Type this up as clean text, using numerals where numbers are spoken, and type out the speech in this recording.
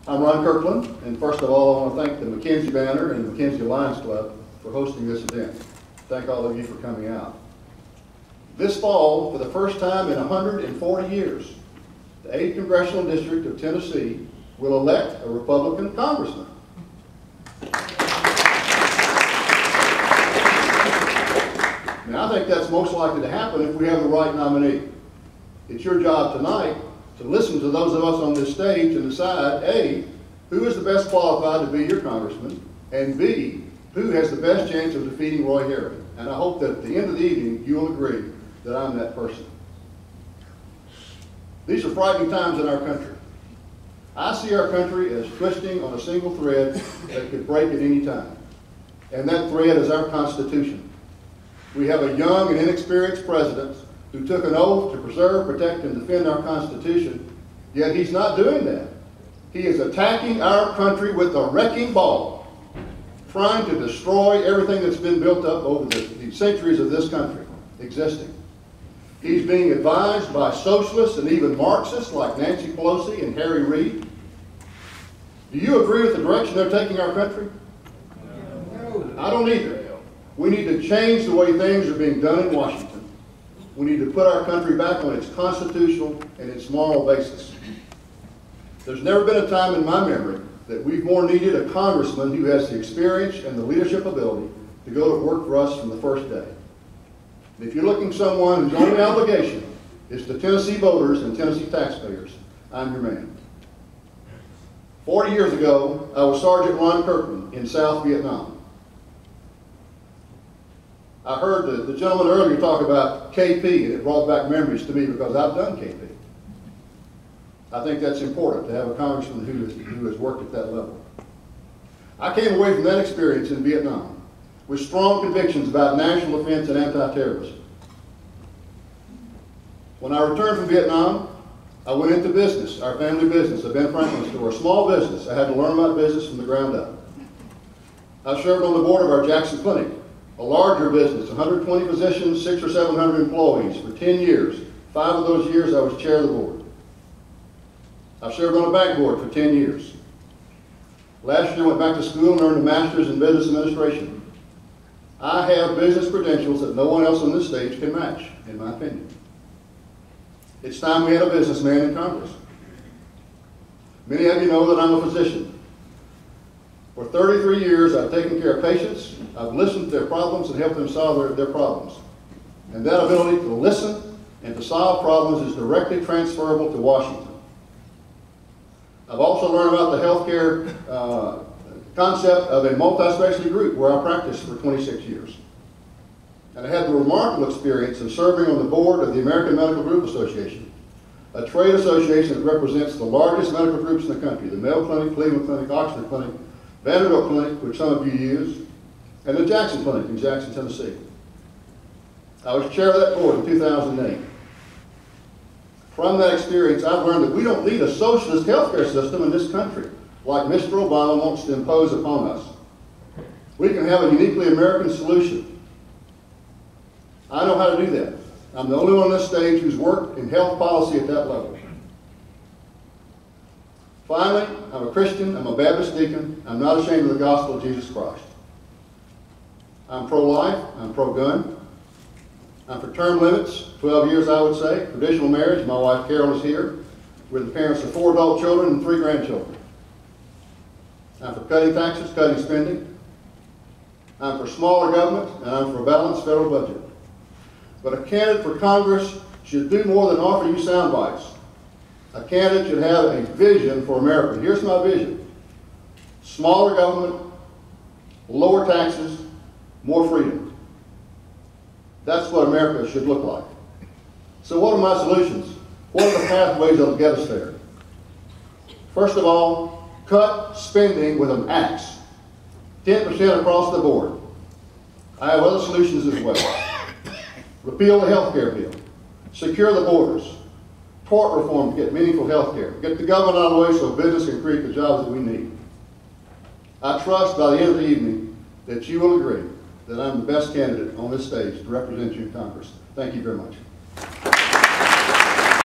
I'm Ron Kirkland, and first of all, I want to thank the Mckenzie Banner and the Mckenzie Lions Club for hosting this event. Thank all of you for coming out. This fall, for the first time in 140 years, the 8th Congressional District of Tennessee will elect a Republican congressman. Now, I think that's most likely to happen if we have the right nominee. It's your job tonight to listen to those of us on this stage and decide, A, who is the best qualified to be your congressman, and B, who has the best chance of defeating Roy Harrod. And I hope that at the end of the evening, you will agree that I'm that person. These are frightening times in our country. I see our country as twisting on a single thread that could break at any time. And that thread is our Constitution. We have a young and inexperienced president who took an oath to preserve, protect, and defend our Constitution, yet he's not doing that. He is attacking our country with a wrecking ball, trying to destroy everything that's been built up over the centuries of this country existing. He's being advised by socialists and even Marxists like Nancy Pelosi and Harry Reid. Do you agree with the direction they're taking our country? No. I don't either. We need to change the way things are being done in Washington. We need to put our country back on its constitutional and its moral basis. There's never been a time in my memory that we've more needed a congressman who has the experience and the leadership ability to go to work for us from the first day. And if you're looking for someone whose only obligation is to Tennessee voters and Tennessee taxpayers, I'm your man. 40 years ago, I was Sergeant Ron Kirkland in South Vietnam. I heard the gentleman earlier talk about KP, and it brought back memories to me because I've done KP. I think that's important to have a congressman who has worked at that level. I came away from that experience in Vietnam with strong convictions about national defense and anti-terrorism. When I returned from Vietnam, I went into business, our family business, a Ben Franklin store, a small business. I had to learn about business from the ground up. I served on the board of our Jackson Clinic, a larger business, 120 physicians, 600 or 700 employees for 10 years. 5 of those years I was chair of the board. I served on a bank board for 10 years. Last year I went back to school and earned a master's in business administration. I have business credentials that no one else on this stage can match, in my opinion. It's time we had a businessman in Congress. Many of you know that I'm a physician. For 33 years, I've taken care of patients, I've listened to their problems and helped them solve their problems. And that ability to listen and to solve problems is directly transferable to Washington. I've also learned about the healthcare concept of a multi-specialty group where I practiced for 26 years. And I had the remarkable experience of serving on the board of the American Medical Group Association, a trade association that represents the largest medical groups in the country, the Mayo Clinic, Cleveland Clinic, Oxford Clinic, Vanderbilt Clinic, which some of you use, and the Jackson Clinic in Jackson, Tennessee. I was chair of that board in 2008. From that experience, I've learned that we don't need a socialist healthcare system in this country, like Mr. Obama wants to impose upon us. We can have a uniquely American solution. I know how to do that. I'm the only one on this stage who's worked in health policy at that level. Finally, I'm a Christian, I'm a Baptist deacon, I'm not ashamed of the gospel of Jesus Christ. I'm pro-life, I'm pro-gun, I'm for term limits, 12 years I would say, traditional marriage, my wife Carol is here. We're the parents of 4 adult children and 3 grandchildren. I'm for cutting taxes, cutting spending. I'm for smaller government, and I'm for a balanced federal budget. But a candidate for Congress should do more than offer you sound bites. A candidate should have a vision for America. Here's my vision. Smaller government, lower taxes, more freedom. That's what America should look like. So what are my solutions? What are the pathways that will get us there? First of all, cut spending with an axe. 10% across the board. I have other solutions as well. Repeal the health care bill. Secure the borders. Tort reform to get meaningful health care. Get the government out of the way so business can create the jobs that we need. I trust by the end of the evening that you will agree that I'm the best candidate on this stage to represent you in Congress. Thank you very much.